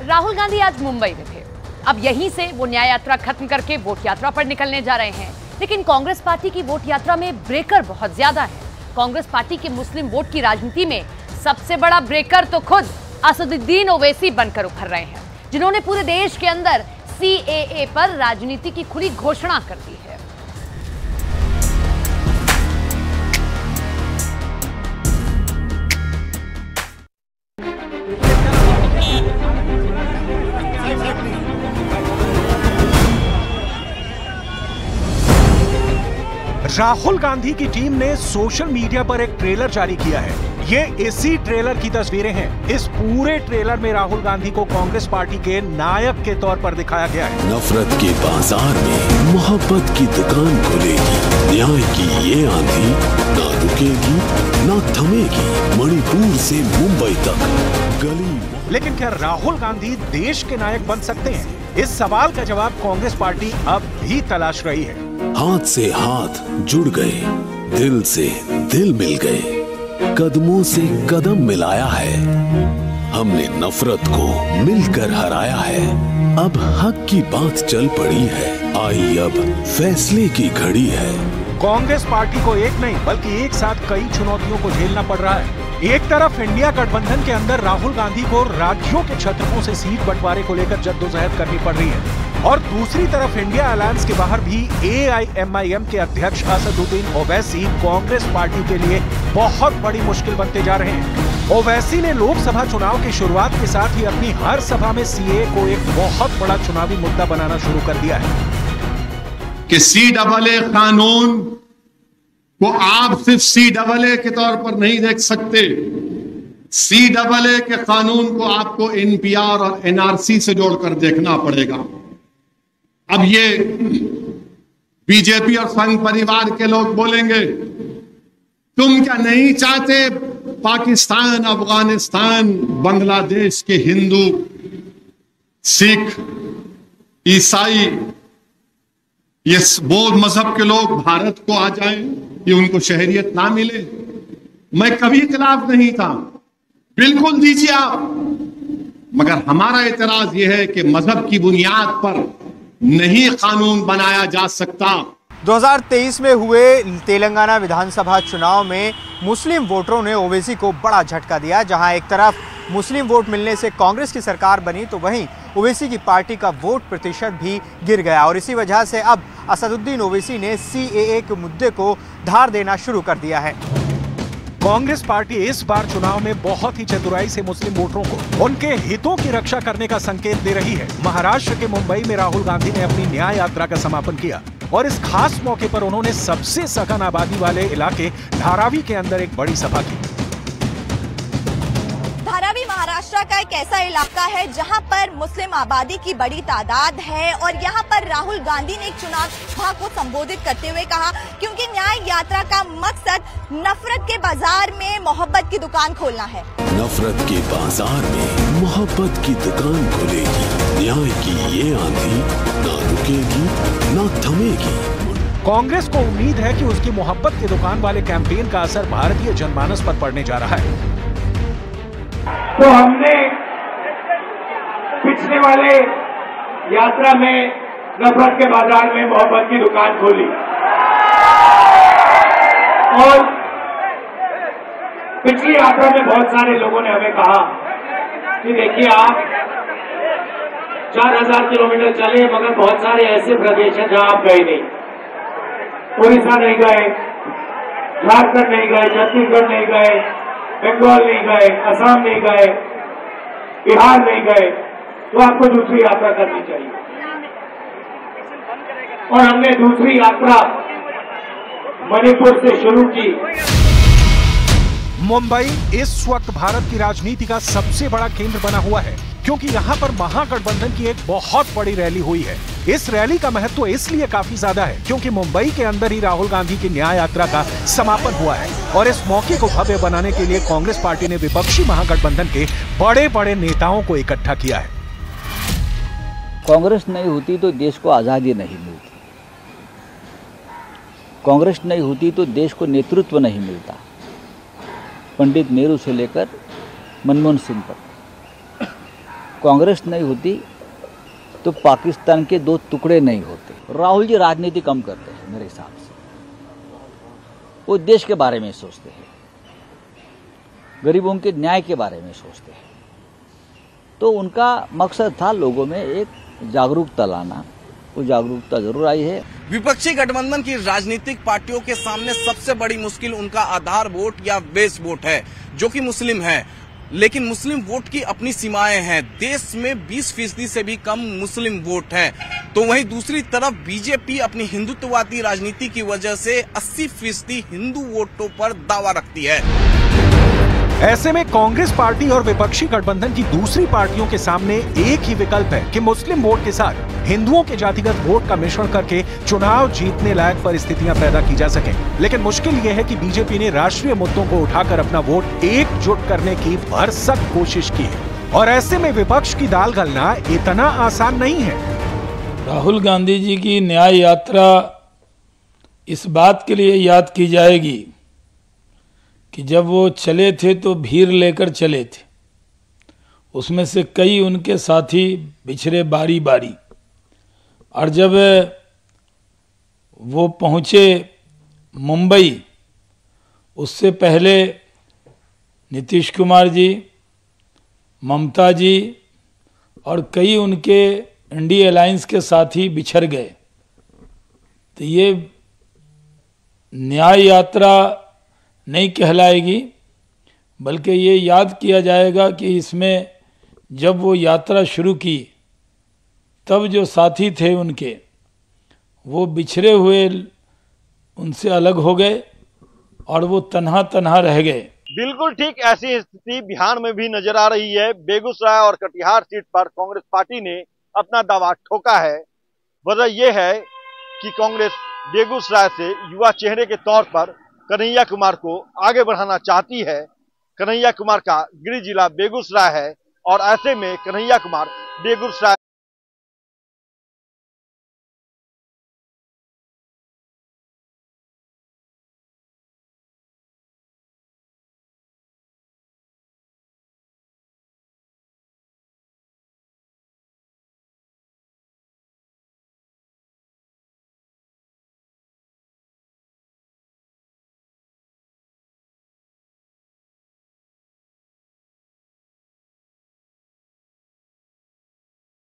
राहुल गांधी आज मुंबई में थे। अब यहीं से वो न्याय यात्रा खत्म करके वोट यात्रा पर निकलने जा रहे हैं। लेकिन कांग्रेस पार्टी की वोट यात्रा में ब्रेकर बहुत ज्यादा है। कांग्रेस पार्टी के मुस्लिम वोट की राजनीति में सबसे बड़ा ब्रेकर तो खुद असदुद्दीन ओवैसी बनकर उभर रहे हैं, जिन्होंने पूरे देश के अंदर CAA पर राजनीति की खुली घोषणा कर दी है। राहुल गांधी की टीम ने सोशल मीडिया पर एक ट्रेलर जारी किया है। ये इसी ट्रेलर की तस्वीरें हैं। इस पूरे ट्रेलर में राहुल गांधी को कांग्रेस पार्टी के नायक के तौर पर दिखाया गया है। नफरत के बाजार में मोहब्बत की दुकान खुलेगी। न्याय की ये आंधी ना रुकेगी ना थमेगी। मणिपुर से मुंबई तक गली। लेकिन क्या राहुल गांधी देश के नायक बन सकते हैं? इस सवाल का जवाब कांग्रेस पार्टी अब भी तलाश रही है। हाथ से हाथ जुड़ गए, दिल से दिल मिल गए, कदमों से कदम मिलाया है। हमने नफरत को मिलकर हराया है। अब हक की बात चल पड़ी है। आई अब फैसले की घड़ी है। कांग्रेस पार्टी को एक नहीं बल्कि एक साथ कई चुनौतियों को झेलना पड़ रहा है। एक तरफ इंडिया गठबंधन के अंदर राहुल गांधी को राज्यों के छत्रपों से सीट बंटवारे को लेकर जद्दोजहद करनी पड़ रही है, और दूसरी तरफ इंडिया अलायंस के बाहर भी AIMIM के अध्यक्ष असदुद्दीन ओवैसी कांग्रेस पार्टी के लिए बहुत बड़ी मुश्किल बनते जा रहे हैं। ओवैसी ने लोकसभा चुनाव की शुरुआत के साथ ही अपनी हर सभा में CAA को एक बहुत बड़ा चुनावी मुद्दा बनाना शुरू कर दिया है कि CAA कानून को आप सिर्फ CAA के तौर पर नहीं देख सकते। CAA के कानून को आपको NPR और NRC से जोड़कर देखना पड़ेगा। अब ये बीजेपी और संघ परिवार के लोग बोलेंगे, तुम क्या नहीं चाहते पाकिस्तान, अफगानिस्तान, बांग्लादेश के हिंदू, सिख, ईसाई, ये बौद्ध मजहब के लोग भारत को आ जाएं, ये उनको शहरियत ना मिले? मैं कभी खिलाफ नहीं था, बिल्कुल दीजिए आप, मगर हमारा एतराज यह है कि मजहब की बुनियाद पर नहीं कानून बनाया जा सकता। 2023 में हुए तेलंगाना विधानसभा चुनाव में मुस्लिम वोटरों ने ओवैसी को बड़ा झटका दिया। जहां एक तरफ मुस्लिम वोट मिलने से कांग्रेस की सरकार बनी, तो वहीं ओवैसी की पार्टी का वोट प्रतिशत भी गिर गया, और इसी वजह से अब असदुद्दीन ओवैसी ने CAA के मुद्दे को धार देना शुरू कर दिया है। कांग्रेस पार्टी इस बार चुनाव में बहुत ही चतुराई से मुस्लिम वोटरों को उनके हितों की रक्षा करने का संकेत दे रही है। महाराष्ट्र के मुंबई में राहुल गांधी ने अपनी न्याय यात्रा का समापन किया, और इस खास मौके पर उन्होंने सबसे सघन आबादी वाले इलाके धारावी के अंदर एक बड़ी सभा की। धारावी महाराष्ट्र का एक ऐसा इलाका है जहां पर मुस्लिम आबादी की बड़ी तादाद है, और यहां पर राहुल गांधी ने एक चुनाव सभा को संबोधित करते हुए कहा, क्योंकि न्याय यात्रा का मकसद नफरत के बाजार में मोहब्बत की दुकान खोलना है। नफरत के बाजार में मोहब्बत की दुकान खुलेगी। न्याय की ये आंधी ना रुकेगी ना थमेगी। कांग्रेस को उम्मीद है कि उसकी मोहब्बत की दुकान वाले कैंपेन का असर भारतीय जनमानस पर पड़ने जा रहा है। तो हमने पिछले वाले यात्रा में नफरत के बाजार में मोहब्बत की दुकान खोली, और पिछली यात्रा में बहुत सारे लोगों ने हमें कहा कि देखिए आप 4000 किलोमीटर चले, मगर बहुत सारे ऐसे प्रदेश हैं जहां आप गए नहीं। उड़ीसा नहीं गए, झारखंड नहीं गए, छत्तीसगढ़ नहीं गए, बंगाल नहीं गए, असम नहीं गए, बिहार नहीं गए, तो आपको दूसरी यात्रा करनी चाहिए। और हमने दूसरी यात्रा मणिपुर से शुरू की। मुंबई इस वक्त भारत की राजनीति का सबसे बड़ा केंद्र बना हुआ है, क्योंकि यहाँ पर महागठबंधन की एक बहुत बड़ी रैली हुई है। इस रैली का महत्व इसलिए काफी ज्यादा है क्योंकि मुंबई के अंदर ही राहुल गांधी की न्याय यात्रा का समापन हुआ है, और इस मौके को भव्य बनाने के लिए कांग्रेस पार्टी ने विपक्षी महागठबंधन के बड़े बड़े नेताओं को इकट्ठा किया है। कांग्रेस नहीं होती तो देश को आजादी नहीं मिलती, कांग्रेस नहीं होती तो देश को नेतृत्व नहीं मिलता। पंडित नेहरू से लेकर मनमोहन सिंह तक कांग्रेस नहीं होती तो पाकिस्तान के 2 टुकड़े नहीं होते। राहुल जी राजनीति कम करते हैं मेरे हिसाब से, वो देश के बारे में सोचते हैं, गरीबों के न्याय के बारे में सोचते हैं। तो उनका मकसद था लोगों में एक जागरूकता लाना, वो जागरूकता जरूर आई है। विपक्षी गठबंधन की राजनीतिक पार्टियों के सामने सबसे बड़ी मुश्किल उनका आधार वोट या बेस वोट है, जो कि मुस्लिम है। लेकिन मुस्लिम वोट की अपनी सीमाएं हैं। देश में 20% से भी कम मुस्लिम वोट है, तो वहीं दूसरी तरफ बीजेपी अपनी हिंदुत्ववादी राजनीति की वजह से 80% हिंदू वोटों पर दावा रखती है। ऐसे में कांग्रेस पार्टी और विपक्षी गठबंधन की दूसरी पार्टियों के सामने एक ही विकल्प है कि मुस्लिम वोट के साथ हिंदुओं के जातिगत वोट का मिश्रण करके चुनाव जीतने लायक परिस्थितियां पैदा की जा सके। लेकिन मुश्किल यह है कि बीजेपी ने राष्ट्रीय मुद्दों को उठाकर अपना वोट एकजुट करने की भरसक कोशिश की है, और ऐसे में विपक्ष की दाल गलना इतना आसान नहीं है। राहुल गांधी जी की न्याय यात्रा इस बात के लिए याद की जाएगी कि जब वो चले थे तो भीड़ लेकर चले थे, उसमें से कई उनके साथी बिछड़े बारी बारी, और जब वो पहुंचे मुंबई, उससे पहले नीतीश कुमार जी, ममता जी और कई उनके इंडिया अलायंस के साथी बिछड़ गए। तो ये न्याय यात्रा नहीं कहलाएगी, बल्कि ये याद किया जाएगा कि इसमें जब वो यात्रा शुरू की तब जो साथी थे उनके, वो बिछड़े हुए उनसे अलग हो गए और वो तन्हा तन्हा रह गए। बिल्कुल ठीक ऐसी स्थिति बिहार में भी नजर आ रही है। बेगूसराय और कटिहार सीट पर कांग्रेस पार्टी ने अपना दावा ठोका है। वजह यह है कि कांग्रेस बेगूसराय से युवा चेहरे के तौर पर कन्हैया कुमार को आगे बढ़ाना चाहती है। कन्हैया कुमार का गृह जिला बेगूसराय है और ऐसे में कन्हैया कुमार बेगूसराय